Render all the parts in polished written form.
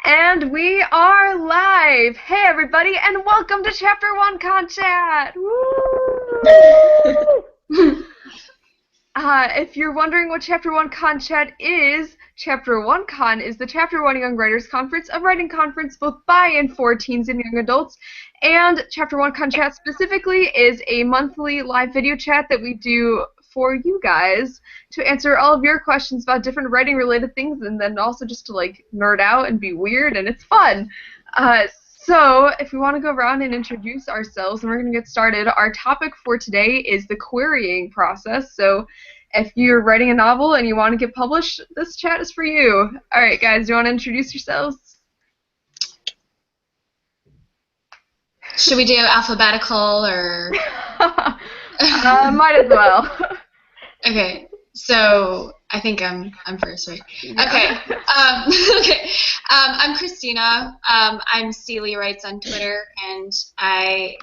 And we are live! Hey everybody, and welcome to Ch1Con Chat! Woo! If you're wondering what Ch1Con Chat is, Ch1Con is the Chapter 1 Young Writers Conference, a writing conference both by and for teens and young adults. And Ch1Con Chat specifically is a monthly live video chat that we do for you guys to answer all of your questions about different writing related things, and then also just to like nerd out and be weird, and it's fun. So if we want to go around and introduce ourselves, and we're going to get started, our topic for today is the querying process. So if you're writing a novel and you want to get published, this chat is for you. Alright guys, do you want to introduce yourselves? Should we do alphabetical or? Might as well. Okay, so I think I'm first, right? Yeah. Okay. Okay. I'm Christina. I'm Celie Writes on Twitter, and I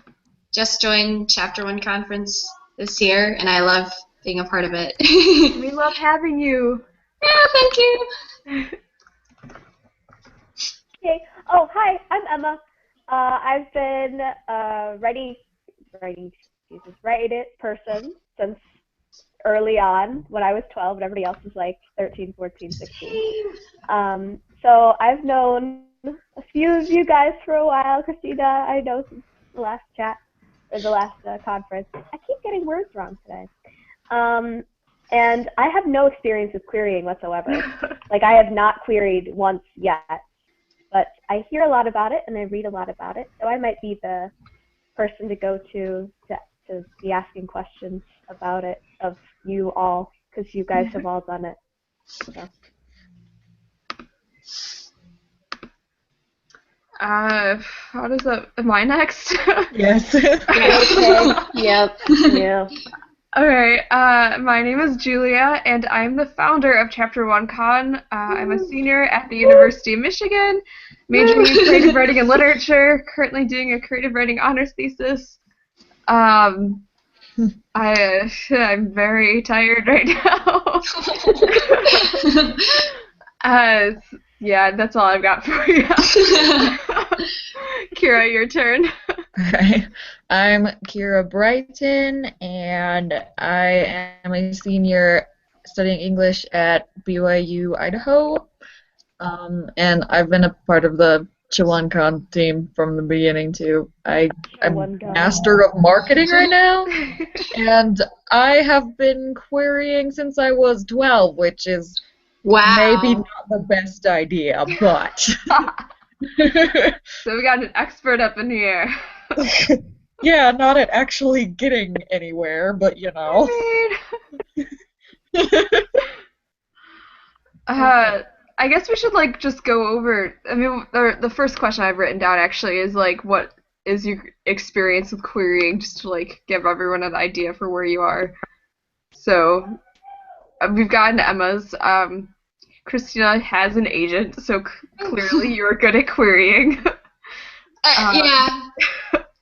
just joined Chapter 1 conference this year, and I love being a part of it. We love having you. Yeah, thank you. Okay. Oh, hi. I'm Emma. I've been writing person since early on when I was 12 and everybody else was like 13, 14, 16. So I've known a few of you guys for a while. Christina, I know since the last chat, or the last conference. I keep getting words wrong today. And I have no experience with querying whatsoever. Like, I have not queried once yet. But I hear a lot about it and I read a lot about it, so I might be the person to go to be asking questions about it of you all, because you guys have all done it. So. How does that? Am I next? Yes. Okay. Yep. Yeah. Alright, my name is Julia, and I'm the founder of Ch1Con. I'm a senior at the University of Michigan, majoring in creative writing and literature, currently doing a creative writing honors thesis. I'm very tired right now. Yeah, that's all I've got for you. Kira, your turn. Okay. I'm Kira Brighton, and I am a senior studying English at BYU, Idaho. And I've been a part of the Ch1Con team from the beginning, too. I'm master of marketing right now, and I have been querying since I was 12, which is maybe not the best idea, but... So we got an expert up in here. Yeah, not at actually getting anywhere, but you know. I guess we should like just go over. I mean, the first question I've written down actually is like, what is your experience with querying, just to like give everyone an idea for where you are. So we've gotten Emma's. Christina has an agent, so clearly you're good at querying. Yeah.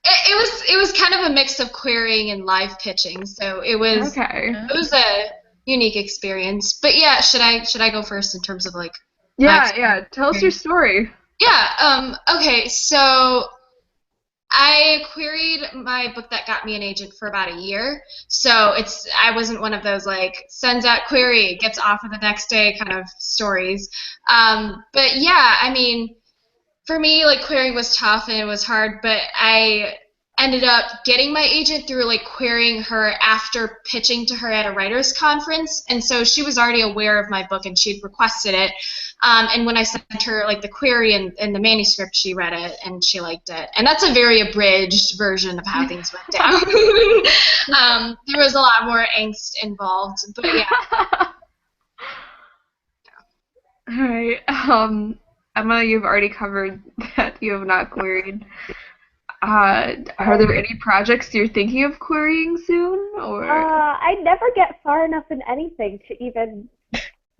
It was kind of a mix of querying and live pitching, so it was a unique experience. But yeah, should I go first in terms of like? Yeah. Tell us your story. Yeah. Okay. So I queried my book that got me an agent for about a year. So I wasn't one of those like sends out query, gets offer the next day kind of stories. But yeah, I mean, for me, like, querying was tough and it was hard, but I ended up getting my agent through like querying her after pitching to her at a writers conference, and so she was already aware of my book and she'd requested it, and when I sent her like the query and the manuscript, she read it and she liked it, and that's a very abridged version of how things went down. There was a lot more angst involved, but yeah. Alright, Emma, you've already covered that you have not queried. Are there any projects you're thinking of querying soon, or? I never get far enough in anything to even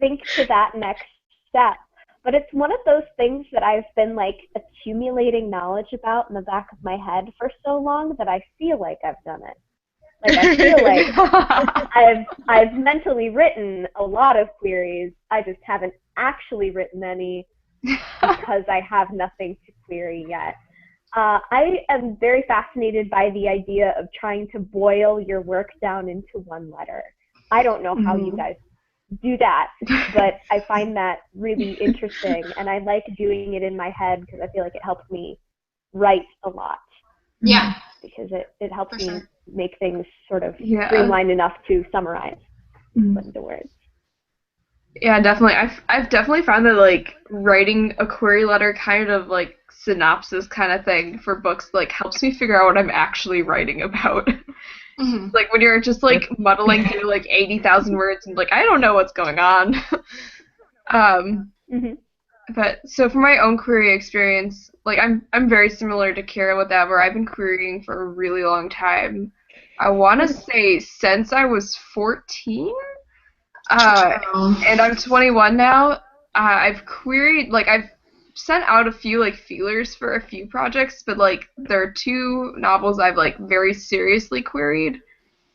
think to that next step. But it's one of those things that I've been like accumulating knowledge about in the back of my head for so long that I feel like I've done it. Like, I feel like I've mentally written a lot of queries. I just haven't actually written any because I have nothing to query yet. I am very fascinated by the idea of trying to boil your work down into one letter. I don't know how you guys do that, but I find that really interesting, and I like doing it in my head because I feel like it helps me write a lot. Yeah. Because it helps me sure. make things sort of streamlined enough to summarize with the words. Yeah, definitely. I've definitely found that like writing a query letter kind of like synopsis kind of thing for books like helps me figure out what I'm actually writing about. Like when you're just like muddling through like 80,000 words and like I don't know what's going on. But so for my own query experience, like I'm very similar to Kara with that, where I've been querying for a really long time. I want to say since I was 14. And I'm 21 now. I've queried, like, I've sent out a few, like, feelers for a few projects, but, like, there are 2 novels I've, like, very seriously queried,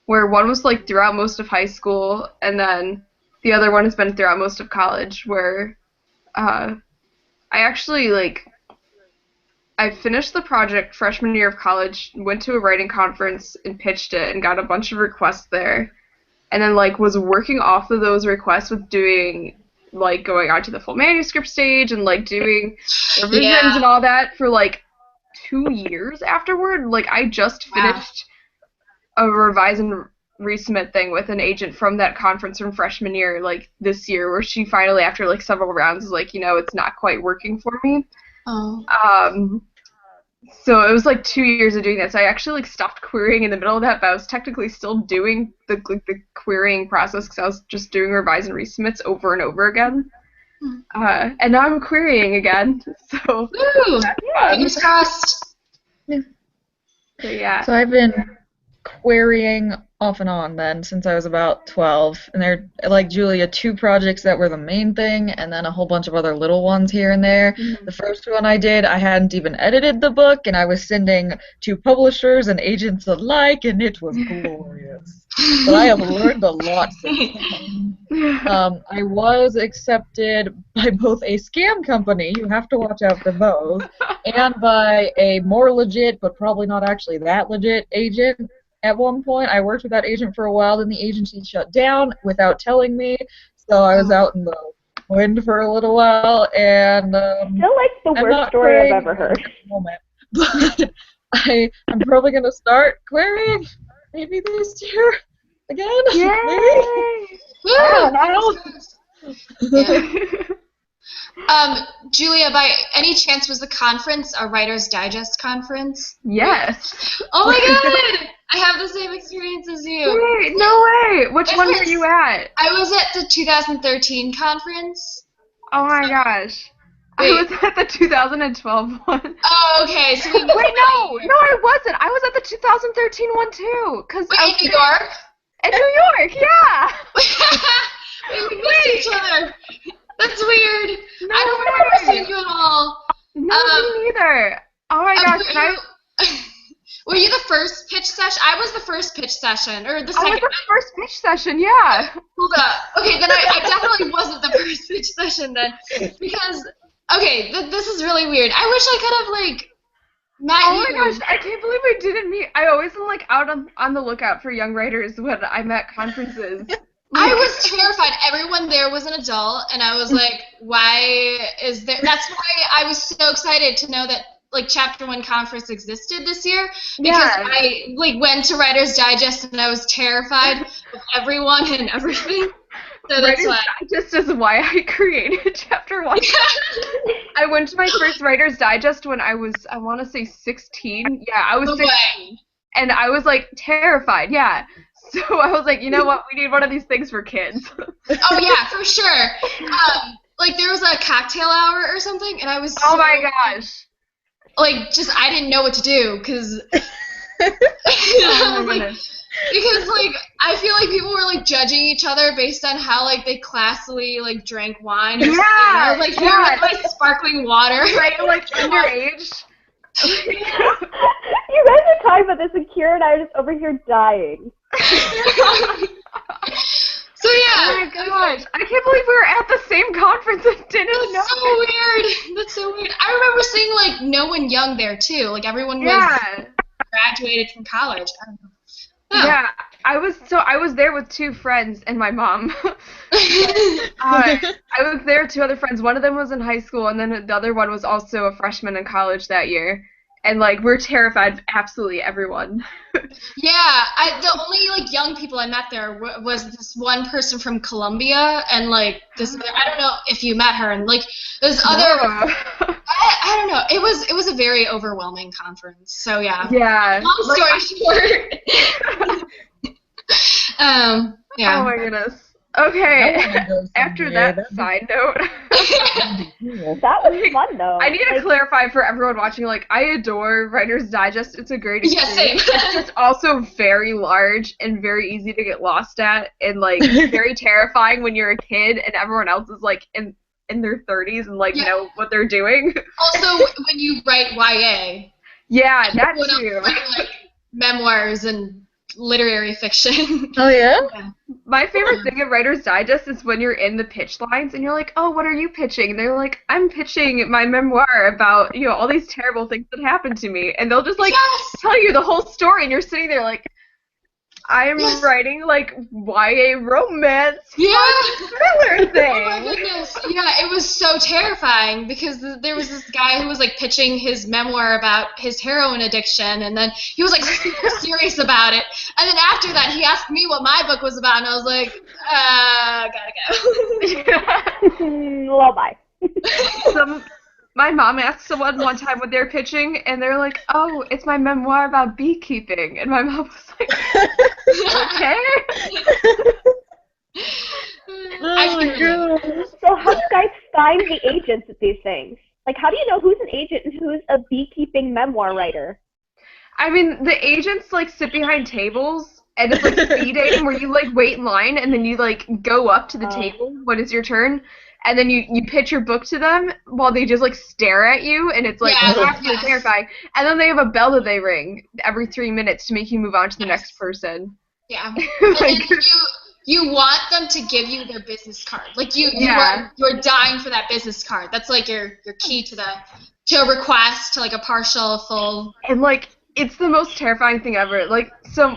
where one was, like, throughout most of high school, and then the other one has been throughout most of college, where, I actually, like, I finished the project freshman year of college, went to a writing conference and pitched it, and got a bunch of requests there. And then, like, was working off of those requests with doing, like, going on to the full manuscript stage and, like, doing revisions and all that for, like, 2 years afterward. Like, I just finished a revise and resubmit thing with an agent from that conference from freshman year, like, this year, where she finally, after, like, several rounds, was like, you know, it's not quite working for me. So it was like 2 years of doing that. So I actually like stopped querying in the middle of that, but I was technically still doing the querying process because I was just doing revise and resubmits over and over again. And now I'm querying again. So Fingers crossed. So yeah. So I've been querying off and on then since I was about 12, and they're like Julia, 2 projects that were the main thing and then a whole bunch of other little ones here and there. The first one I did, I hadn't even edited the book and I was sending to publishers and agents alike, and it was glorious. But I have learned a lot since then. I was accepted by both a scam company, you have to watch out for those, and by a more legit but probably not actually that legit agent. At one point, I worked with that agent for a while, then the agency shut down without telling me, so I was out in the wind for a little while, and still like the worst story I've ever heard. Moment. But I'm probably going to start querying maybe this year again. Yay! Maybe. Julia, by any chance was the conference a Writer's Digest conference? Yes. Oh my god! I have the same experience as you. Wait, no way! Which one were you at? I was at the 2013 conference. Oh my gosh. Wait. I was at the 2012 one. Oh, okay. So wait, no, I wasn't. I was at the 2013 one too. In New York? In New York, yeah. We missed each other. That's weird. No, I don't remember seeing you at all. No, me neither. Oh my gosh. Were you the first pitch session? I was the first pitch session, or the second. I was the first pitch session, yeah. Hold up. Okay, then I definitely wasn't the first pitch session then, because this is really weird. I wish I could have like met you. Oh my gosh, I can't believe we didn't meet. I always am like out on the lookout for young writers when I'm at conferences. I was terrified. Everyone there was an adult, and I was like, why is there? That's why I was so excited to know that like Chapter 1 conference existed this year, because I like went to Writer's Digest and I was terrified of everyone and everything. So that's why. Digest is why I created Chapter 1. I went to my first Writer's Digest when I was, I want to say 16. Yeah, I was 16. And I was like terrified, yeah. So I was like, you know what, we need one of these things for kids. Oh yeah, for sure. Like there was a cocktail hour or something, and I was oh my gosh. Like, just, I didn't know what to do, because, because, like, I feel like people were, like, judging each other based on how, like, they classily, like, drank wine or something. I was, like, here with, like, sparkling water. Right, like, underage. You guys are talking about this, and Kira and I are just over here dying. So So Oh yeah. my gosh, I can't believe we were at the same conference and didn't know. That's so weird. That's so weird. I remember seeing like no one young there too. Like everyone was Yeah, graduated from college. I don't know. yeah. I was there with two friends and my mom. I was there with two other friends. One of them was in high school, and then the other one was also a freshman in college that year. And like we're terrified, of absolutely everyone. Yeah, the only like young people I met there was this one person from Colombia, and like this other, I don't know if you met her, and like there's other No. I don't know. It was a very overwhelming conference. So yeah. Yeah. Long story short. Yeah. Oh my goodness. I Okay. wanna go After someday. that That'd be side note, cool. That was fun though. I need to Like, clarify for everyone watching, like, I adore Writer's Digest. It's a great Yeah, experience. same. It's just also very large and very easy to get lost at, and like very terrifying when you're a kid and everyone else is like in their 30s and like Yeah. know what they're doing. Also, when you write YA, Yeah, that everyone else too. writing like memoirs and literary fiction. Oh yeah? My favorite thing at Writer's Digest is when you're in the pitch lines and you're like, oh, what are you pitching? And they're like, I'm pitching my memoir about, you know, all these terrible things that happened to me. And they'll just like Yes! tell you the whole story and you're sitting there like, I'm Yes. writing like YA romance Yeah. thriller Oh my thing. goodness. Yeah, it was so terrifying because there was this guy who was like pitching his memoir about his heroin addiction, and then he was like super serious about it. And then after that, he asked me what my book was about, and I was like, gotta go. well, bye. My mom asked someone one time what they're pitching, and they're like, "Oh, it's my memoir about beekeeping," and my mom was like, "Okay." Oh my god. So how do you guys find the agents at these things? Like, how do you know who's an agent and who's a beekeeping memoir writer? I mean, the agents like sit behind tables, and it's like speed dating where you like wait in line, and then you like go up to the table when it's your turn. And then you pitch your book to them while they just like stare at you, and it's like Yeah, absolutely yes. terrifying. And then they have a bell that they ring every 3 minutes to make you move on to the next person. Yeah. And Like, then you want them to give you their business card. Like you're dying for that business card. That's like your key to a request, to like a partial, a full. and like it's the most terrifying thing ever. Like, so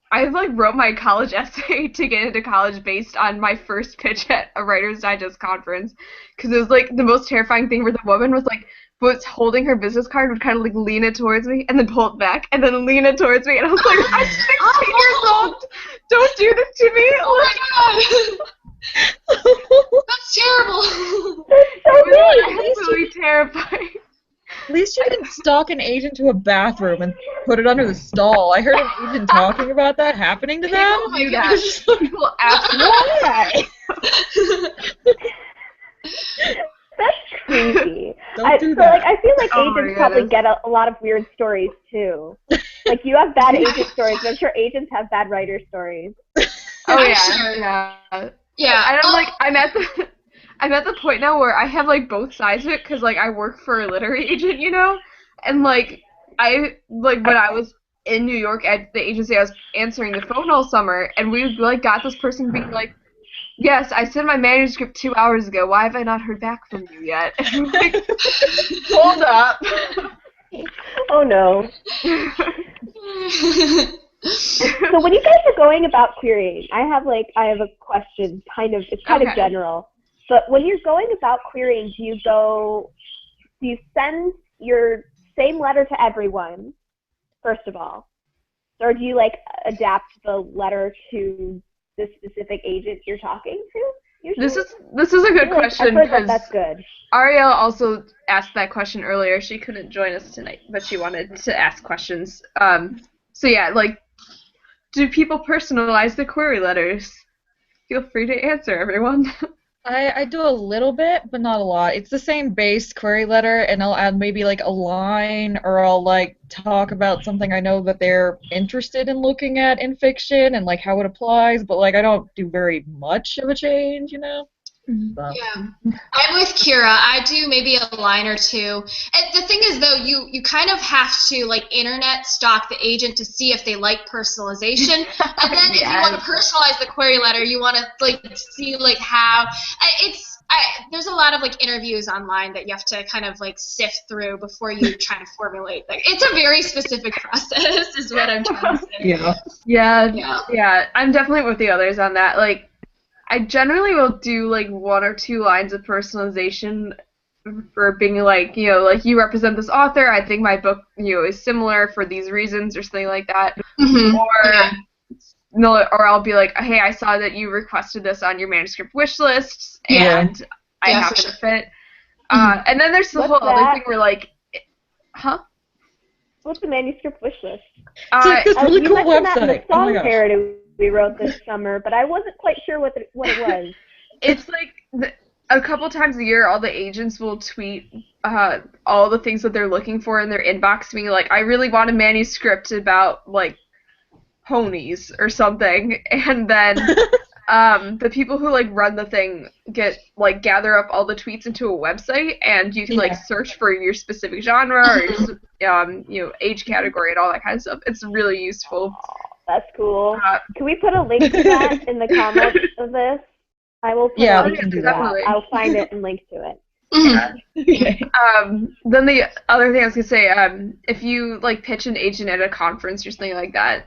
I like wrote my college essay to get into college based on my first pitch at a Writer's Digest conference, because it was like the most terrifying thing where the woman was holding her business card, would kind of like lean it towards me and then pull it back and then lean it towards me, and I was like, I'm 16 years old, don't do this to me. Oh my god. That's terrible. So It was mean. absolutely terrifying. At least you didn't stalk an agent to a bathroom and put it under the stall. I heard an agent talking about that happening to them. People do that. People absolutely. That's creepy. Don't do So, that. like, I feel like Oh my agents probably goodness. get a lot of weird stories, too. Like, you have bad agent stories, but I'm sure agents have bad writer stories. Oh I'm yeah, sure. yeah. Yeah. And I'm at the point now where I have like both sides of it, because like I work for a literary agent, you know, and like when I was in New York at the agency, I was answering the phone all summer, and we like got this person being like, yes, I sent my manuscript 2 hours ago. Why have I not heard back from you yet? And I'm like, hold up. Oh, no. So when you guys are going about querying, I have a question, it's kind of Okay. general. But when you're going about querying, do you send your same letter to everyone, first of all? Or do you like adapt the letter to the specific agent you're talking to? Usually? This is a good I feel like- question, I've heard that because that's good. Ariel also asked that question earlier. She couldn't join us tonight, but she wanted to ask questions. So yeah, like, do people personalize the query letters? Feel free to answer, everyone. I do a little bit, but not a lot. It's the same base query letter, and I'll add maybe like a line, or I'll like talk about something I know that they're interested in looking at in fiction and like how it applies, but like I don't do very much of a change, you know? So. Yeah, I'm with Kira. I do maybe a line or two. And the thing is, though, you kind of have to like internet stalk the agent to see if they like personalization, and then if you want to personalize the query letter, you want to like see like how there's a lot of like interviews online that you have to kind of like sift through before you try to formulate. Like it's a very specific process, is what I'm trying to say. Yeah. I'm definitely with the others on that. Like, I generally will do like 1 or 2 lines of personalization for being like, like you represent this author. I think my book, is similar for these reasons or something like that. Mm-hmm. Or no, or I'll be like, hey, I saw that you requested this on your manuscript wish list, and I happen to fit. And then there's the whole other thing where like, What's the manuscript wish list? It's like this really cool website. That in the song parody we wrote this summer, but I wasn't quite sure what it was. It's like a couple times a year, all the agents will tweet all the things that they're looking for in their inbox, being like, I really want a manuscript about like ponies or something, and then the people who like run the thing gather up all the tweets into a website, and you can like search for your specific genre or your age category and all that kind of stuff. It's really useful. That's cool. Can we put a link to that in the comments of this? I will put a link to that. I'll find it and link to it. Then the other thing I was gonna say, if you like pitch an agent at a conference or something like that,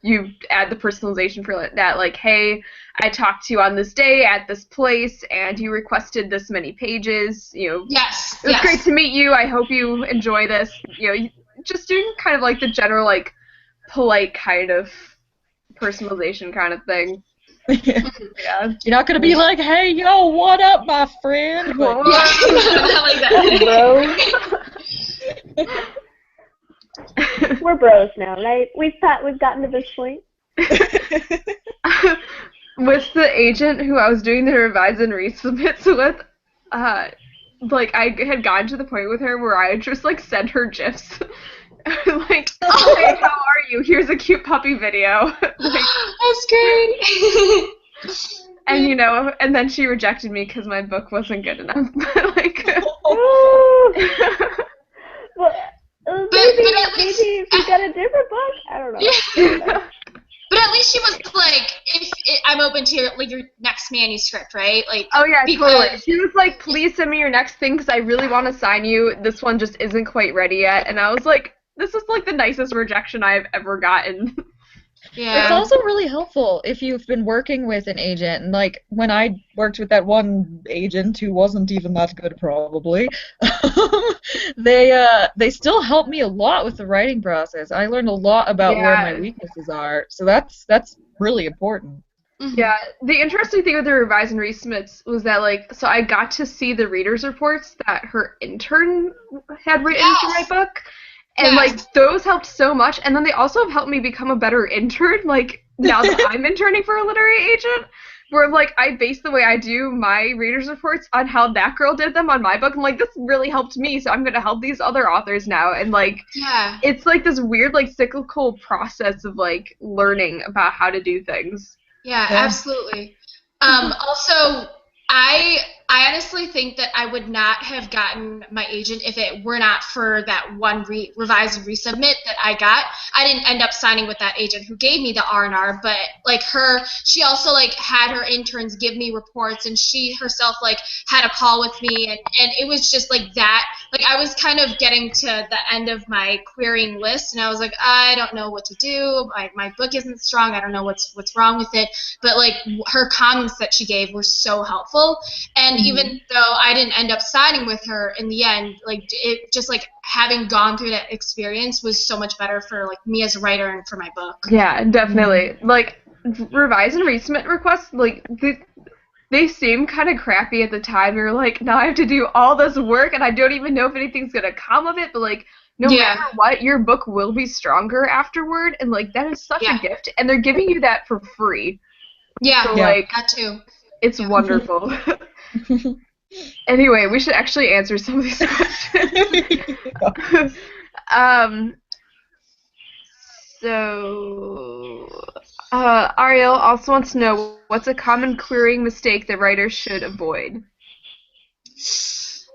you add the personalization for that, like, hey, I talked to you on this day at this place, and you requested this many pages. Yes. It was great to meet you. I hope you enjoy this. Just doing kind of like the general like polite kind of personalization kind of thing. You're not gonna be like, hey, yo, what up, my friend? But, like that. Bro. We're bros now, right? We've gotten to this point. With the agent who I was doing the revise and resubmits with, like I had gotten to the point with her where I just like sent her gifs. Like, hey, how are you? Here's a cute puppy video. Like, that's great. And and then she rejected me because my book wasn't good enough. Like, well, maybe if you got a different book, I don't know. But at least she was like, I'm open to your next manuscript, right? Like, oh yeah, totally. She was like, please send me your next thing because I really want to sign you. This one just isn't quite ready yet. And I was like, this is like the nicest rejection I've ever gotten. Yeah. It's also really helpful if you've been working with an agent, and like when I worked with that one agent who wasn't even that good probably, they still helped me a lot with the writing process. I learned a lot about where my weaknesses are, so that's really important. Yeah, the interesting thing with the revise and resubmits was that so I got to see the readers' reports that her intern had written for my book. And, those helped so much. And then they also have helped me become a better intern, now that I'm interning for a literary agent, where I'm I base the way I do my readers' reports on how that girl did them on my book. I'm this really helped me, so I'm going to help these other authors now. And, it's, this weird, cyclical process of, learning about how to do things. Yeah, absolutely. Also, I honestly think that I would not have gotten my agent if it were not for that one revise and resubmit that I got. I didn't end up signing with that agent who gave me the R&R, but she also had her interns give me reports, and she herself had a call with me, and it was just that. I was kind of getting to the end of my querying list, and I was I don't know what to do. My book isn't strong. I don't know what's wrong with it. But her comments that she gave were so helpful, and even though I didn't end up signing with her in the end, it just having gone through that experience was so much better for me as a writer and for my book. Yeah, definitely. Revise and resubmit requests, they seem kind of crappy at the time. You're now I have to do all this work, and I don't even know if anything's gonna come of it. But no matter what, your book will be stronger afterward, and that is such a gift. And they're giving you that for free. Yeah, so, that too. It's wonderful. Anyway, we should actually answer some of these questions. So Ariel also wants to know what's a common querying mistake that writers should avoid.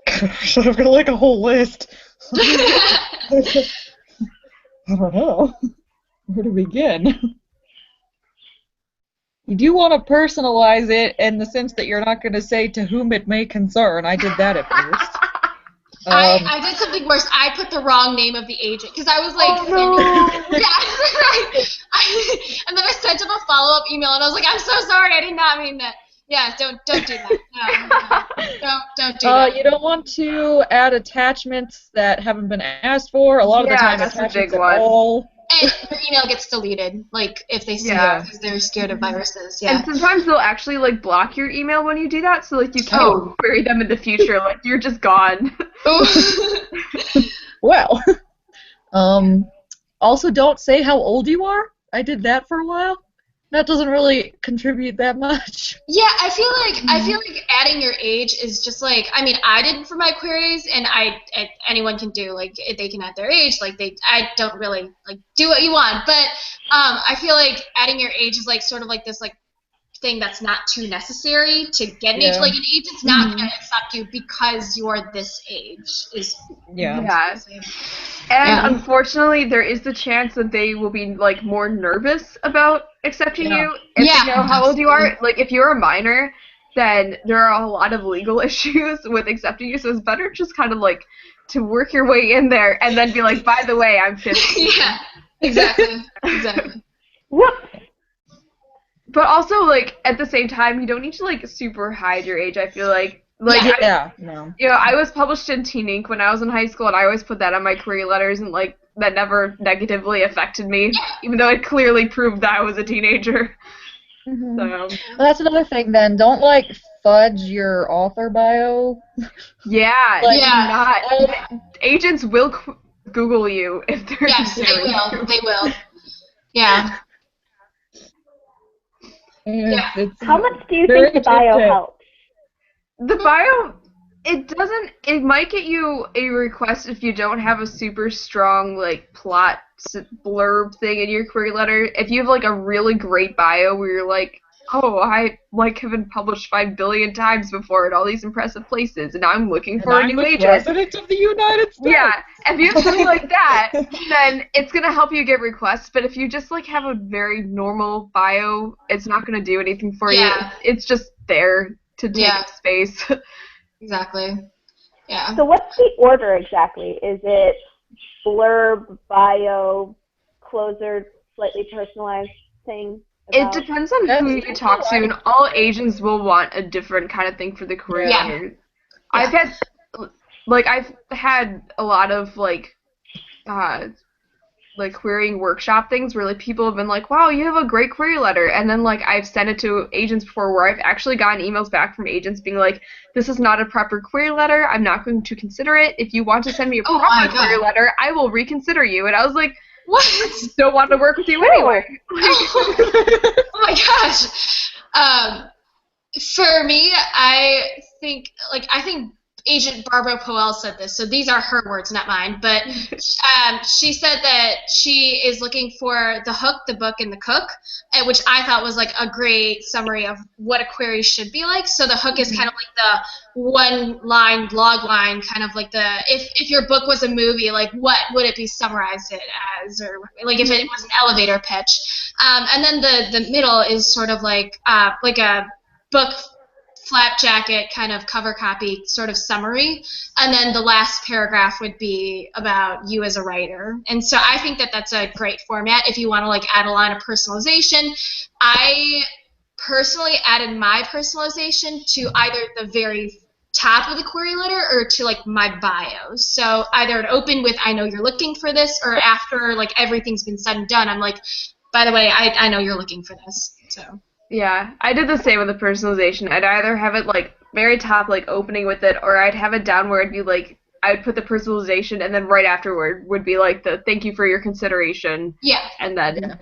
Gosh, I've got like a whole list. I don't know. Where to begin? You do want to personalize it in the sense that you're not going to say to whom it may concern. I did that at first. I did something worse. I put the wrong name of the agent because I was like, and then I sent him a follow-up email, and I was like, I'm so sorry, I did not mean that. Yeah, don't do that. No, don't do that. You don't want to add attachments that haven't been asked for. A lot of the time, that's a attachments big at one. all. And your email gets deleted, like if they see it because they're scared of viruses. Yeah. And sometimes they'll actually like block your email when you do that, so like you can't query them in the future. Like you're just gone. Well, also don't say how old you are. I did that for a while. That doesn't really contribute that much. Yeah, I feel like adding your age is just like, I mean, I did for my queries, and anyone can do, like, they can add their age, like I don't really like do what you want, but I feel like adding your age is like sort of like this like thing that's not too necessary to get an age. Like an agent's not gonna accept you because you're this age. And unfortunately, there is the chance that they will be like more nervous about accepting you if they know how old you are. Like if you're a minor, then there are a lot of legal issues with accepting you. So it's better just kind of like to work your way in there and then be like, by the way, I'm 15. Yeah, exactly. Whoops. But also, like at the same time, you don't need to like super hide your age. I feel like. No. You know, I was published in Teen Ink when I was in high school, and I always put that on my query letters, and like that never negatively affected me, even though it clearly proved that I was a teenager. Mm-hmm. So. Well, that's another thing. Then don't like fudge your author bio. Agents will Google you if they're. Yes, they will. Yeah. How much do you think the bio helps? The bio, it might get you a request if you don't have a super strong, like, plot blurb thing in your query letter. If you have, like, a really great bio where you're like, oh, I, like, have been published 5 billion times before in all these impressive places, and I'm looking for a new agent. President of the United States! Yeah, if you have something like that, then it's going to help you get requests, but if you just, like, have a very normal bio, it's not going to do anything for you. It's just there to take up space. Exactly. Yeah. So what's the order exactly? Is it blurb, bio, closer, slightly personalized thing? It depends on who you talk to, and all agents will want a different kind of thing for the query letter. I've had a lot of like querying workshop things where like people have been like, wow, you have a great query letter, and then like I've sent it to agents before where I've actually gotten emails back from agents being like, this is not a proper query letter, I'm not going to consider it. If you want to send me a proper query letter, I will reconsider you. And I was like, what? I just don't want to work with you anyway. Oh my gosh. For me, I think Agent Barbara Poel said this, so these are her words, not mine, but she said that she is looking for the hook, the book, and the cook, which I thought was like a great summary of what a query should be like. So the hook is kind of like the one-line, log line, kind of like the, if your book was a movie, like what would it be summarized it as, or like if it was an elevator pitch. And then the middle is sort of like a book flap jacket kind of cover copy sort of summary, and then the last paragraph would be about you as a writer. And so I think that that's a great format if you want to like add a line of personalization. I personally added my personalization to either the very top of the query letter or to like my bio. So either it opened with I know you're looking for this, or after like everything's been said and done, I'm like, by the way, I know you're looking for this. So yeah, I did the same with the personalization. I'd either have it like very top, like opening with it, or I'd have it down where it'd be like I would put the personalization, and then right afterward would be like the thank you for your consideration. Yeah. And then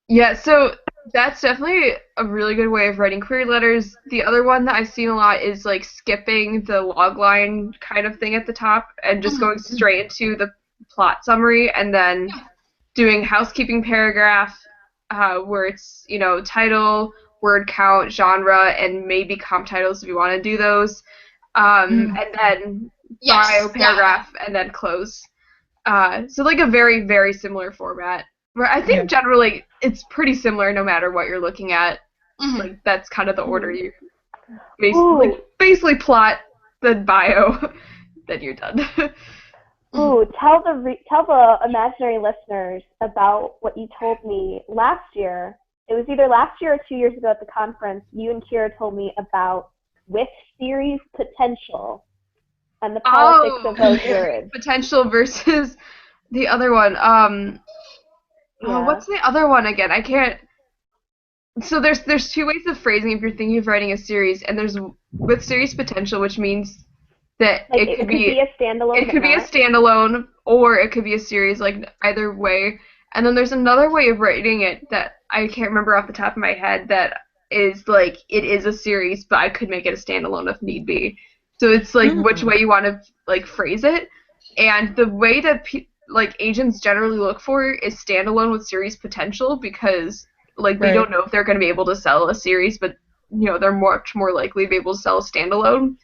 Yeah. So that's definitely a really good way of writing query letters. The other one that I've seen a lot is like skipping the logline kind of thing at the top and just going straight into the plot summary, and then doing housekeeping paragraph, where it's, title, word count, genre, and maybe comp titles if you want to do those. And then bio paragraph, and then close. So like a very, very similar format. Where I think generally it's pretty similar no matter what you're looking at. Mhm. Like that's kind of the order you basically plot the bio, then you're done. Ooh, tell the imaginary listeners about what you told me last year. It was either last year or 2 years ago at the conference. You and Kira told me about with series potential and the politics of those words. Potential versus the other one. What's the other one again? I can't. So there's two ways of phrasing if you're thinking of writing a series, and there's with series potential, which means that Like it could be a standalone. It could be a standalone, or it could be a series. Like either way. And then there's another way of writing it that I can't remember off the top of my head. That is like it is a series, but I could make it a standalone if need be. So it's like which way you want to like phrase it, and the way that like agents generally look for is standalone with series potential because like we don't know if they're going to be able to sell a series, but they're much more likely to be able to sell a standalone.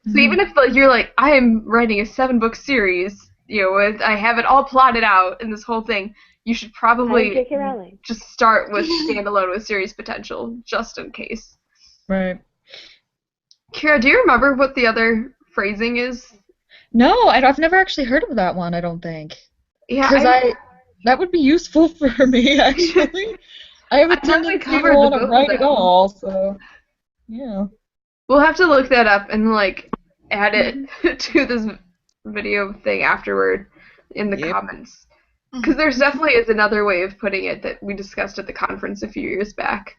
So even if like you're like I am writing a 7-book series, I have it all plotted out in this whole thing, you should probably just start with standalone with series potential just in case. Right. Kira, do you remember what the other phrasing is? No, I've never actually heard of that one, I don't think. Yeah, because that would be useful for me, actually. I have a tendency to want to write it all, so yeah. We'll have to look that up and like add it to this video thing afterward in the comments. Because there's definitely is another way of putting it that we discussed at the conference a few years back.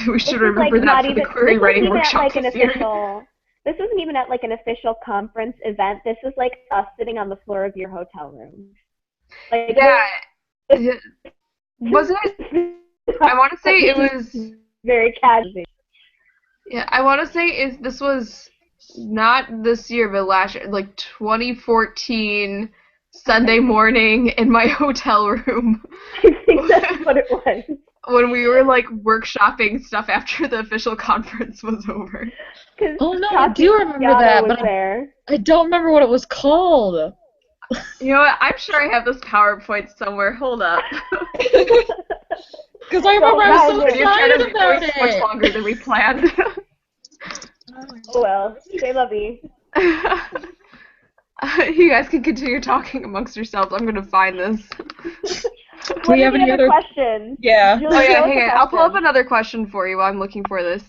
We should remember that for the query writing workshop this year. This isn't even at like an official conference event. This is like us sitting on the floor of your hotel room. Like, wasn't it? I want to say it was very casual. Yeah, I want to say this was not this year, but last year, like 2014 Sunday morning in my hotel room. I think that's what it was. When we were like workshopping stuff after the official conference was over. Oh no, I do remember that, but I don't remember what it was called. You know what? I'm sure I have this PowerPoint somewhere. Hold up. Because I remember I was so excited about it. Much longer than we planned. Oh well, stay lovey. You guys can continue talking amongst yourselves. I'm gonna find this. Do we have any other questions? Yeah. Oh yeah, hang on. I'll pull up another question for you while I'm looking for this.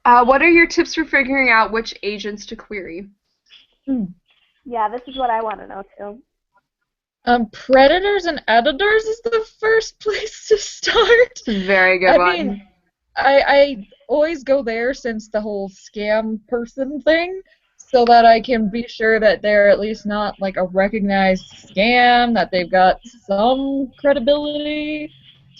What are your tips for figuring out which agents to query? Yeah, this is what I want to know too. Predators and editors is the first place to start. Very good one. I mean, I always go there since the whole scam person thing, so that I can be sure that they're at least not like a recognized scam, that they've got some credibility.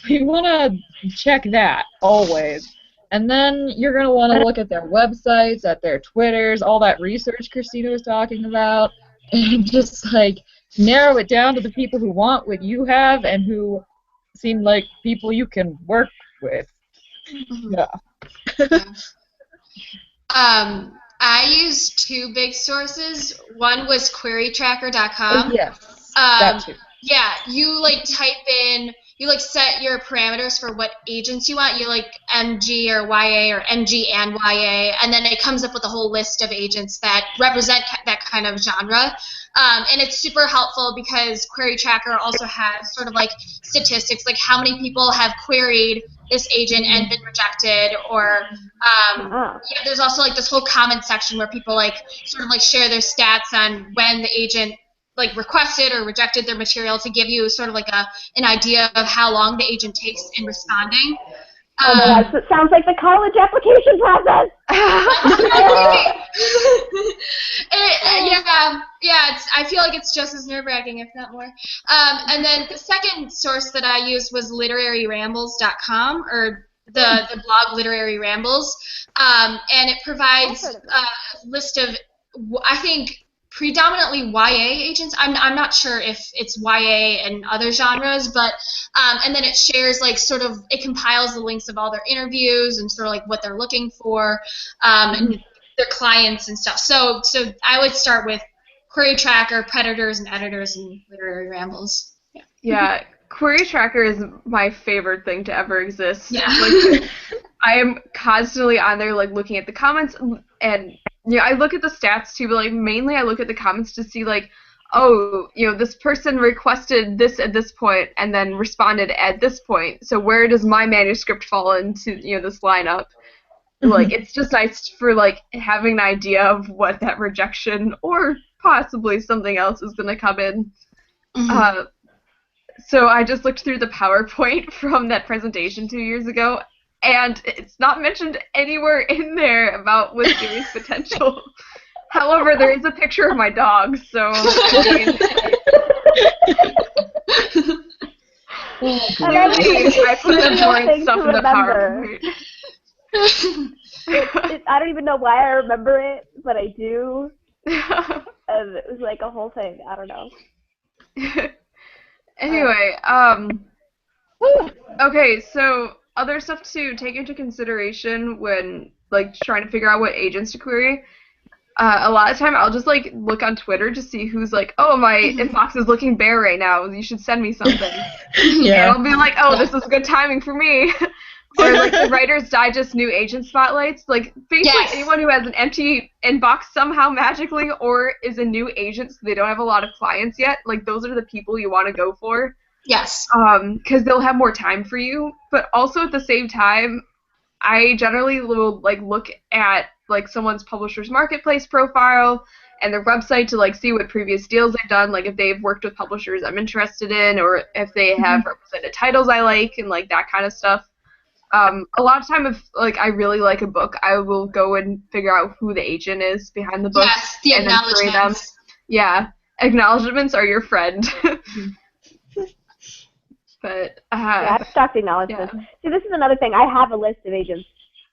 You want to check that always. And then you're going to want to look at their websites, at their Twitters, all that research Christina was talking about, and just like narrow it down to the people who want what you have and who seem like people you can work with. Yeah. I used two big sources. One was querytracker.com. Oh, yes. That too. Yeah, you like type in, you like set your parameters for what agents you want. You like MG or YA or MG and YA, and then it comes up with a whole list of agents that represent that kind of genre. And it's super helpful because Query Tracker also has sort of like statistics, like how many people have queried this agent and been rejected, or there's also like this whole comment section where people like sort of like share their stats on when the agent like requested or rejected their material to give you sort of like an idea of how long the agent takes in responding. Oh my gosh, it sounds like the college application process. I feel like it's just as nerve-wracking, if not more. And then the second source that I used was literaryrambles.com, or the blog Literary Rambles, and it provides a list of, I think, predominantly YA agents. I'm not sure if it's YA and other genres, but and then it shares like sort of it compiles the links of all their interviews and sort of like what they're looking for and their clients and stuff. So I would start with Query Tracker, Predators and Editors, and Literary Rambles. Yeah. Yeah, Query Tracker is my favorite thing to ever exist. Yeah. Like, I am constantly on there, like, looking at the comments, and, I look at the stats, too, but, like, mainly I look at the comments to see, like, oh, this person requested this at this point, and then responded at this point, so where does my manuscript fall into, this lineup? Like, it's just nice for, like, having an idea of what that rejection, or possibly something else is going to come in. Mm-hmm. So I just looked through the PowerPoint from that presentation 2 years ago, and it's not mentioned anywhere in there about with series potential. However, there is a picture of my dog, so I put the boring stuff in the PowerPoint. I don't even know why I remember it, but I do. And it was like a whole thing. I don't know. Anyway, okay, so other stuff to take into consideration when, like, trying to figure out what agents to query. A lot of time I'll just, like, look on Twitter to see who's like, oh, my inbox is looking bare right now, you should send me something. Yeah. And I'll be like, oh, this is good timing for me. Or, like, the Writer's Digest new agent spotlights. Like, basically anyone who has an empty inbox somehow magically or is a new agent so they don't have a lot of clients yet, like, those are the people you want to go for. Yes. Because they'll have more time for you. But also at the same time, I generally will, like, look at, like, someone's publisher's marketplace profile and their website to, like, see what previous deals they've done, like, if they've worked with publishers I'm interested in or if they have represented titles I like and, like, that kind of stuff. A lot of time if, like, I really like a book, I will go and figure out who the agent is behind the book. Yes, the and acknowledgements. then query them. Yeah, acknowledgements are your friend. But yeah, I've stalked acknowledgements. Yeah. See, this is another thing. I have a list of agents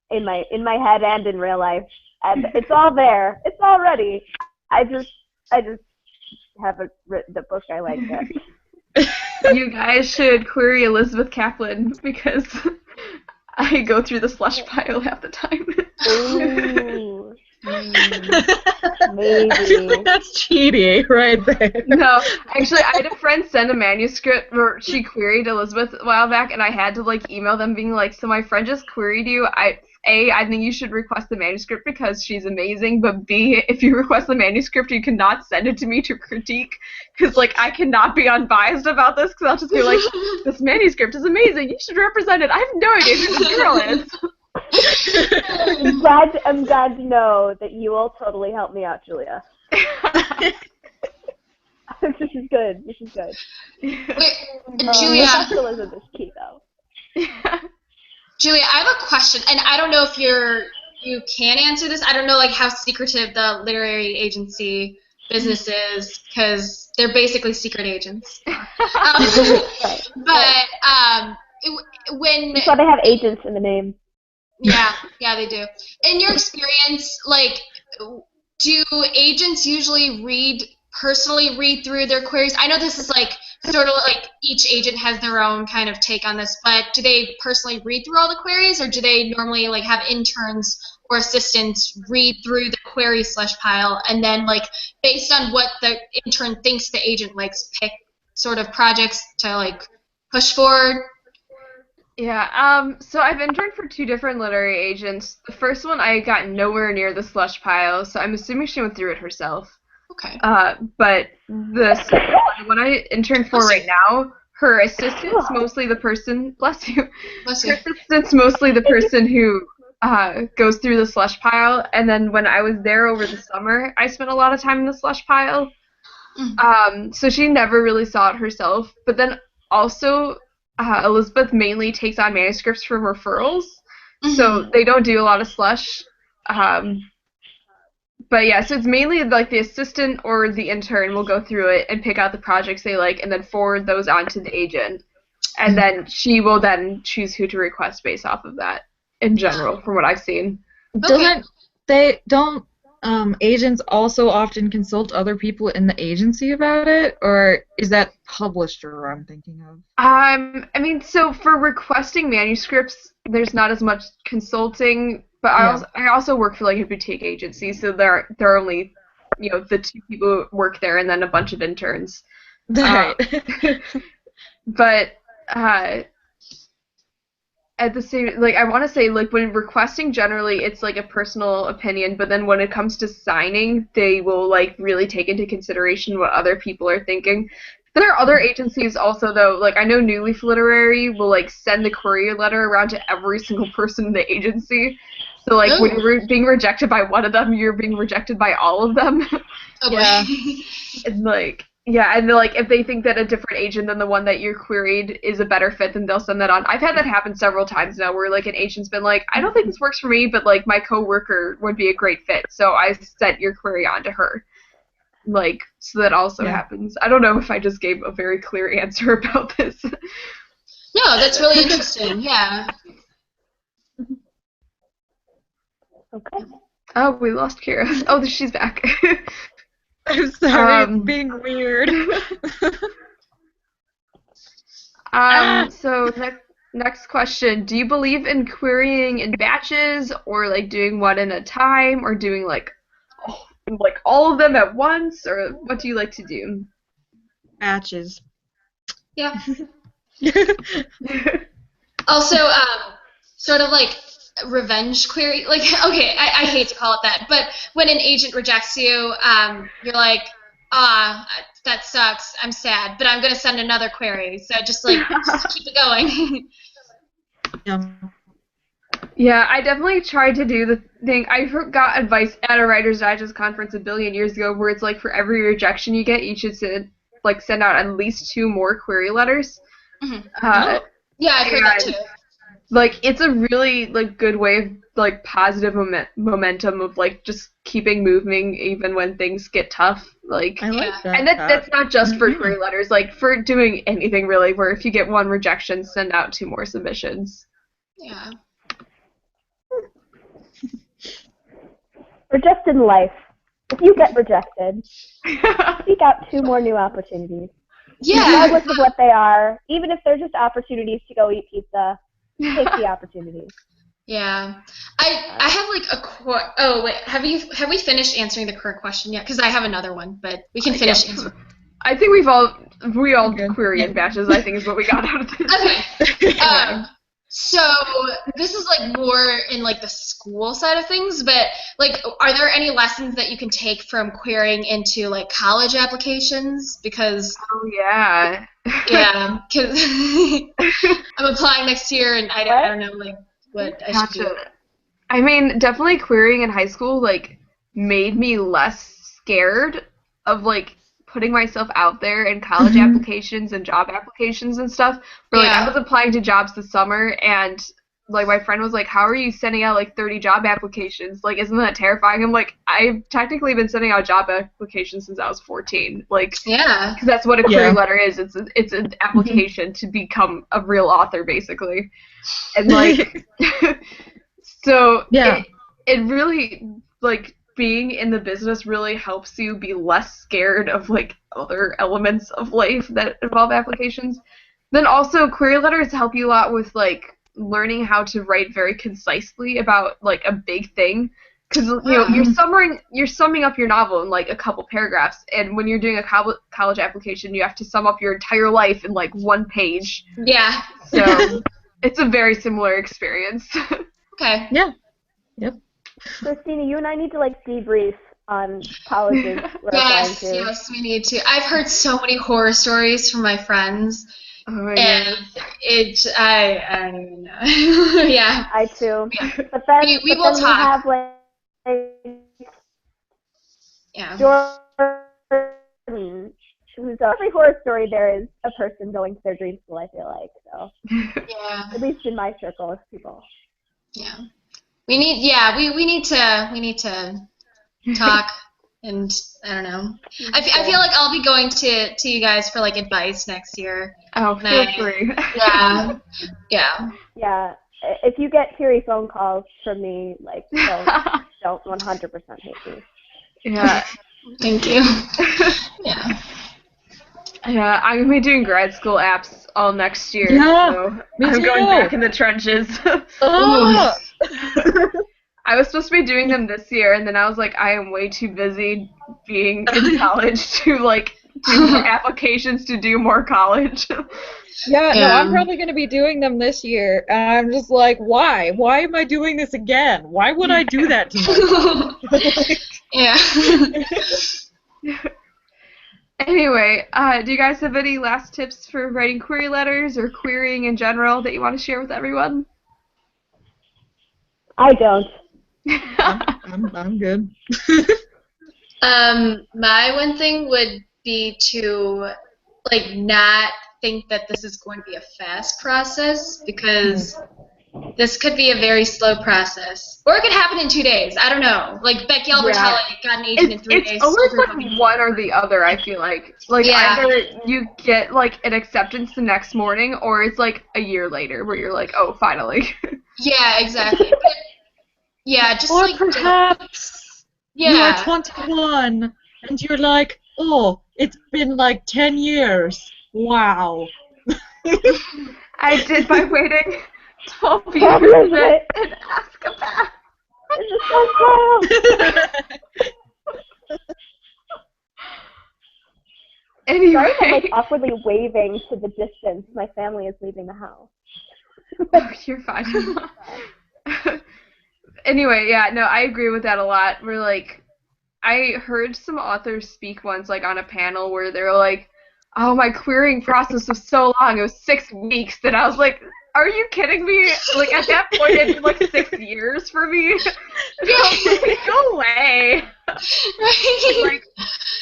in my head and in real life, and it's all there. It's all ready. I just haven't written the book I like yet. You guys should query Elizabeth Kaplan because I go through the slush pile half the time. Ooh. I feel like Maybe. that's cheating right there. No, actually, I had a friend send a manuscript where she queried Elizabeth a while back, and I had to, like, email them being like, so my friend just queried you. I think you should request the manuscript because she's amazing, but B, if you request the manuscript, you cannot send it to me to critique because, like, I cannot be unbiased about this because I'll just be like, this manuscript is amazing. You should represent it. I have no idea who this girl is. I'm glad to know that you will totally help me out, Julia. This is good. This is good. Wait, Julia. Professionalism is key, though. Yeah. Julia, I have a question, and I don't know if you can answer this. I don't know, like, how secretive the literary agency business is, because they're basically secret agents. Right. But when That's why they have agents in the name. yeah, they do. In your experience, like, do agents usually personally read through their queries? I know this is, like, sort of like each agent has their own kind of take on this, but do they personally read through all the queries, or do they normally, like, have interns or assistants read through the query slush pile and then, like, based on what the intern thinks the agent likes, pick sort of projects to, like, push forward? Yeah, so I've interned for 2 different literary agents. The first one I got nowhere near the slush pile, so I'm assuming she went through it herself. Okay. But the second one I interned for right now, her assistant's mostly the person, bless you, Bless her you. assistant's mostly the person who goes through the slush pile, and then when I was there over the summer, I spent a lot of time in the slush pile. So she never really saw it herself, but then also Elizabeth mainly takes on manuscripts from referrals, so they don't do a lot of slush. But yeah, so it's mainly like the assistant or the intern will go through it and pick out the projects they like and then forward those on to the agent. And then she will then choose who to request based off of that in general, from what I've seen. Don't agents also often consult other people in the agency about it, or is that publisher I'm thinking of? I mean, so for requesting manuscripts, there's not as much consulting, but Yeah. I also work for like a boutique agency, so there are only, the two people who work there and then a bunch of interns. Right. But at the same, like, I want to say, like, when requesting, generally it's like a personal opinion, but then when it comes to signing, they will like really take into consideration what other people are thinking. There are other agencies also, though, like I know New Leaf Literary will like send the courier letter around to every single person in the agency. So like when Ooh. you're being rejected by one of them, you're being rejected by all of them. Oh Yeah. boy. And like, yeah, and like if they think that a different agent than the one that you're queried is a better fit, then they'll send that on. I've had that happen several times now, where like an agent's been like, I don't think this works for me, but like my coworker would be a great fit, so I sent your query on to her. Like, so that also Yeah. happens. I don't know if I just gave a very clear answer about this. No, that's really interesting. Yeah. Okay. Oh, we lost Kira. Oh, she's back. I'm sorry, Um, it's being weird. So next question. Do you believe in querying in batches, or like doing one at a time, or doing like all of them at once, or what do you like to do? Batches. Yeah. Also, sort of like revenge query. Like, okay, I hate to call it that, but when an agent rejects you, you're like, that sucks. I'm sad, but I'm gonna send another query. So just keep it going. Yeah. Yeah, I definitely tried to do the thing. I got advice at a Writer's Digest conference a billion years ago where it's like for every rejection you get, you should send out at least 2 more query letters. Mhm. Uh, Yeah, I've heard that and, too. like, it's a really like good way of like positive momentum of like just keeping moving even when things get tough. Like, I like Yeah. that. and that's not just for Yeah. query letters. Like for doing anything really, where if you get 1 rejection, send out 2 more submissions. Yeah. Or just in life. If you get rejected, seek out 2 more new opportunities. Yeah. Regardless of what they are, even if they're just opportunities to go eat pizza, take the opportunity. Yeah. I have like a oh wait, have we finished answering the current question yet? Because I have another one, but we can finish Yeah. answering. I think we all Good. query in batches, I think is what we got out of this. Okay. So this is like more in like the school side of things, but like, are there any lessons that you can take from querying into like college applications? Because Oh yeah. yeah, because I'm applying next year and I don't know like what I should do. Gotcha. I mean, definitely querying in high school like made me less scared of like putting myself out there in college applications and job applications and stuff. But like I Yeah. was applying to jobs this summer and like my friend was like, "How are you sending out like 30 job applications? Like isn't that terrifying?" I'm like, "I've technically been sending out job applications since I was 14." Like Yeah. because that's what a query Yeah. letter is. It's an application to become a real author basically. And like so Yeah. it really like being in the business really helps you be less scared of like other elements of life that involve applications. Then also query letters help you a lot with like learning how to write very concisely about like a big thing because you're summing up your novel in like a couple paragraphs, and when you're doing a college application you have to sum up your entire life in like 1 page. Yeah. So it's a very similar experience. Okay. Yeah. Yep. Christina, you and I need to like debrief on colleges we're applying Yes, to. yes, we need to. I've heard so many horror stories from my friends, Oh my and god. I don't even know. Yeah. I too. Yeah. But then We but will then talk. we have like Yeah. Jordan, who's every horror story there is a person going to their dream school, I feel like. So Yeah. at least in my circle of people. Yeah. We need to talk, and I don't know. I feel like I'll be going to you guys for like advice next year. Oh, feel free. Yeah. Yeah. Yeah. if you get teary phone calls from me, like, don't 100% hate me. Yeah. Thank you. Yeah. Yeah, I'm gonna be doing grad school apps all next year, Yeah, so me I'm going too. back in the trenches. Oh! I was supposed to be doing them this year, and then I was like, I am way too busy being in college to like do more applications to do more college. Yeah, no, Yeah. I'm probably going to be doing them this year, and I'm just like, why? Why am I doing this again? Why would I do that to myself? Yeah. Anyway, do you guys have any last tips for writing query letters or querying in general that you want to share with everyone? I don't. I'm good. My one thing would be to like not think that this is going to be a fast process, because this could be a very slow process, or it could happen in 2 days. I don't know. Like Becky Albertelli got an agent in 3 days. It's always sold her like book. one or the other, I feel like. Like Yeah. either you get like an acceptance the next morning, or it's like a year later where you're like, oh, finally. Yeah, exactly. But, yeah, just Or like perhaps you are yeah. 21, and you're like, oh, it's been like 10 years. Wow. I did by waiting 12 How years is it? and ask about. It's just so slow. Anyway. Sorry if I'm like awkwardly waving to the distance. My family is leaving the house. Oh, you're fine. Anyway, yeah, no, I agree with that a lot. We're like, I heard some authors speak once, like on a panel where they were like, "Oh, my querying process was so long; it was 6 weeks." That I was like, "Are you kidding me?" Like at that point, it'd been like 6 years for me. And I was like, "Go away!" Right. Like,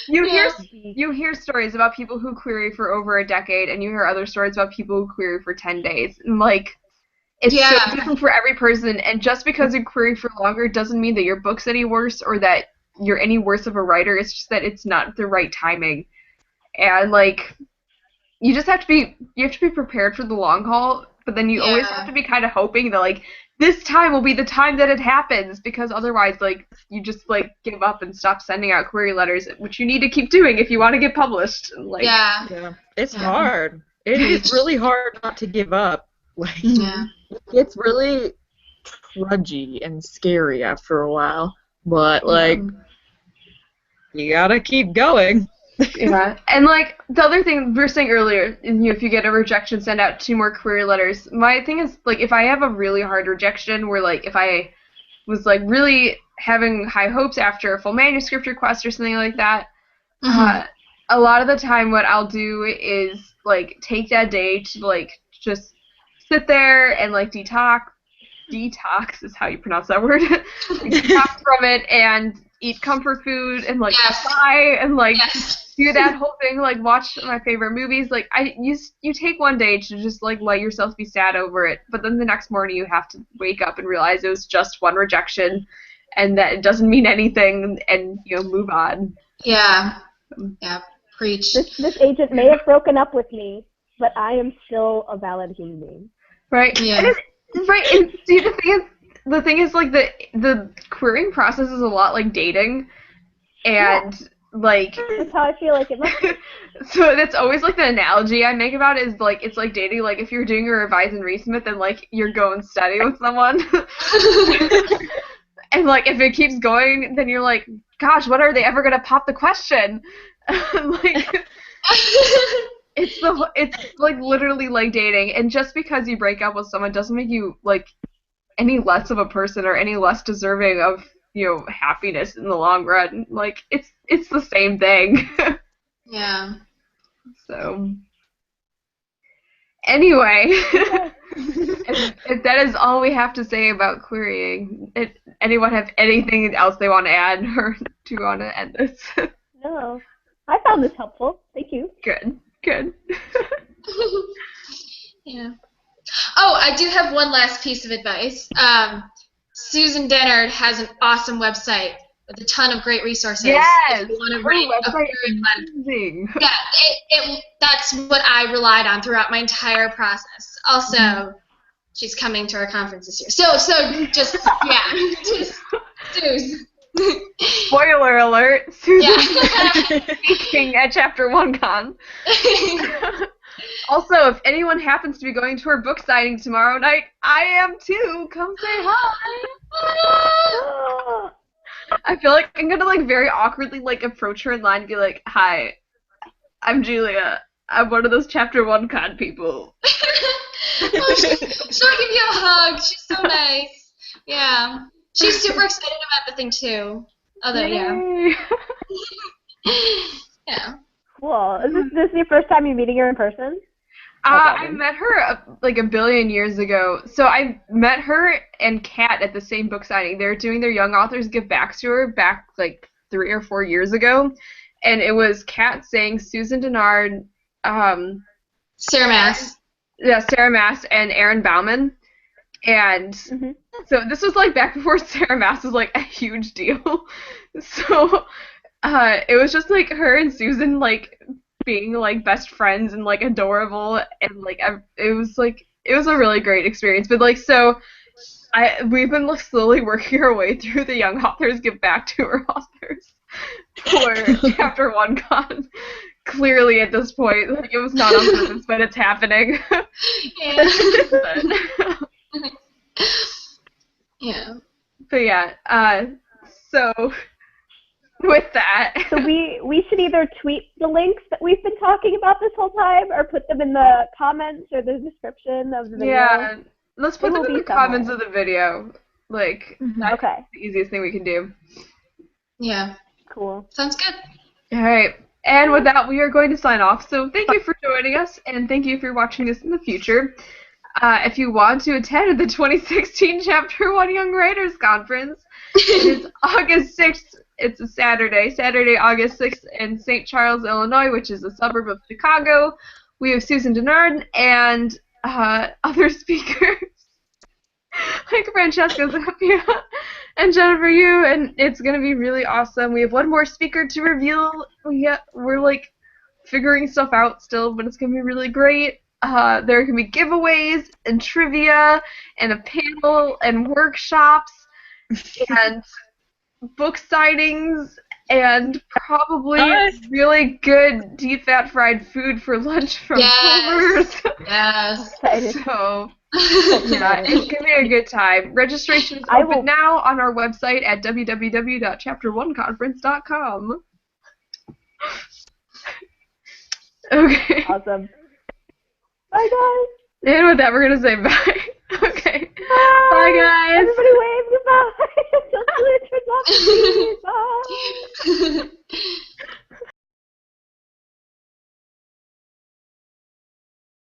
you Yeah. hear stories about people who query for over a decade, and you hear other stories about people who query for 10 days, and like. It's Yeah. so different for every person, and just because you query for longer doesn't mean that your book's any worse or that you're any worse of a writer. It's just that it's not the right timing. And like you have to be prepared for the long haul, but then you always have to be kind of hoping that like this time will be the time that it happens, because otherwise like you just like give up and stop sending out query letters, which you need to keep doing if you want to get published. Like Yeah. It's Yeah. hard. It is really hard not to give up. Like, Yeah. it's really trudgy and scary after a while, but like, you gotta keep going. Yeah, and like the other thing we were saying earlier, if you get a rejection, send out 2 more query letters. My thing is like if I have a really hard rejection, where like if I was like really having high hopes after a full manuscript request or something like that, a lot of the time what I'll do is like take that day to like just sit there and like detox is how you pronounce that word. Detox from it and eat comfort food and like cry and like do that whole thing, like watch my favorite movies. Like you take one day to just like let yourself be sad over it, but then the next morning you have to wake up and realize it was just one rejection and that it doesn't mean anything, and move on. Yeah. Yeah. Preach. This agent may have broken up with me, but I am still a valid human being. Right. Yeah. Right. And see, the thing is like the querying process is a lot like dating, and like That's how I feel like it must be. so that's always like the analogy I make about it is like it's like dating. Like if you're doing a revise and resubmit, then like you're going steady with someone. And like if it keeps going, then you're like, gosh, when are they ever gonna pop the question? Like it's like literally like dating, and just because you break up with someone doesn't make you like any less of a person or any less deserving of happiness in the long run. Like it's the same thing. Yeah. So anyway, if that is all we have to say about querying, anyone have anything else they want to add, or do you want to end this? No. I found this helpful. Thank you. Good. Yeah. Oh, I do have one last piece of advice. Susan Dennard has an awesome website with a ton of great resources. Yes. If you want to Her write a website query letter. amazing. Yeah, that's what I relied on throughout my entire process. Also, She's coming to our conference this year. So just yeah, just Suze. Spoiler alert, Susan Yeah. speaking at Chapter 1 Con. Also, if anyone happens to be going to her book signing tomorrow night, I am too. Come say hi. I feel like I'm gonna like very awkwardly like approach her in line and be like, "Hi, I'm Julia. I'm one of those Chapter 1 Con people." Oh, she'll give you a hug. She's so nice. Yeah. She's super excited about the thing too. Yeah. Yeah. Cool. Is this your first time you meeting her in person? I met her like a billion years ago. So I met her and Kat at the same book signing. They were doing their Young Authors Give Back to her back like 3 or 4 years ago. And it was Kat saying Susan Dennard, Sarah Maas. Yeah, Sarah Maas and Aaron Bauman. And so this was like back before Sarah Maas was like a huge deal. So it was just like her and Susan like being like best friends and like adorable, and like it was a really great experience. But like so we've been like slowly working our way through the Young Authors Give Back to Her authors for Chapter 1 Con. Clearly at this point, like it was not on purpose, but it's happening. Yeah. Yeah. But yeah, so with that. So we should either tweet the links that we've been talking about this whole time, or put them in the comments or the description of the video. Yeah, let's put them in the comments of the video. Like, that's the easiest thing we can do. Yeah. Cool. Sounds good. All right. And with that, we are going to sign off. So thank you for joining us, and thank you for watching this in the future. If you want to attend the 2016 Chapter 1 Young Writers Conference, it is August 6th. It's a Saturday, August 6th in St. Charles, Illinois, which is a suburb of Chicago. We have Susan Dennard and other speakers like Francesca Zappia and Jennifer Yu, and it's going to be really awesome. We have one more speaker to reveal. We're like figuring stuff out still, but it's going to be really great. There can be giveaways and trivia and a panel and workshops and book signings and probably really good deep fat fried food for lunch from Clovers. Yes. So yeah, it's gonna be a good time. Registration is open now on our website at www.chapter1conference.com. Okay. Awesome. Bye, guys. And with that, we're gonna say bye. Okay. Bye, guys. Everybody wave goodbye. Until Julia turns off the TV. Bye.